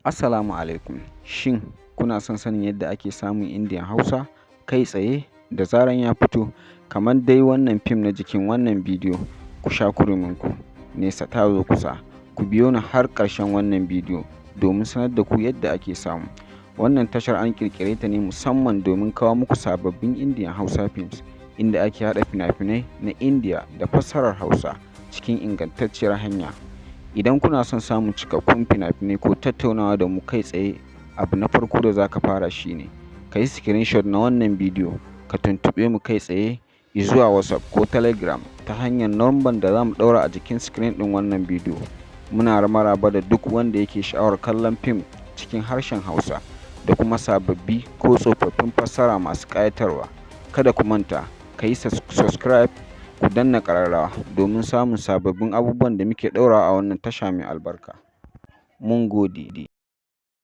Assalamu alaikum. Shin kuna son sanin yadda ake samun Indian Hausa kai tsaye da zaran ya fito kamar dai wannan fim na jikin wannan bidiyo? Ku sha kurminku, nesa ta zo kusa. Ku biyo ni har ƙarshen wannan bidiyo domin sanar da ku yadda ake samu. Wannan tashar an ƙirƙire ta ne musamman domin kawo muku sababbin Indian Hausa films inda ake haɗa fina-finai na India da fassarar Hausa cikin ingantacciyar hanya. Idan kuna son samun cikakkun fina-finai ko tattaunawa da mu kai tsaye, abu na farko da za ka fara shine ka yi screenshot na wannan bidiyo, ka tuntuɓe mu kai tsaye zuwa WhatsApp ko Telegram ta hanyar lambar da za mu ɗaura a jikin screen ɗin wannan bidiyo. Muna maraba da duk wanda yake sha'awar kallon fim cikin harshen Hausa da kuma sababbi ko tsofaffin fassara masu ƙayatarwa. Kada ku manta, ka yi subscribe, ku danna ƙararrawa domin samun sababbin abubuwan da muke ɗaurawa a wannan tasha mai albarka. Mun gode.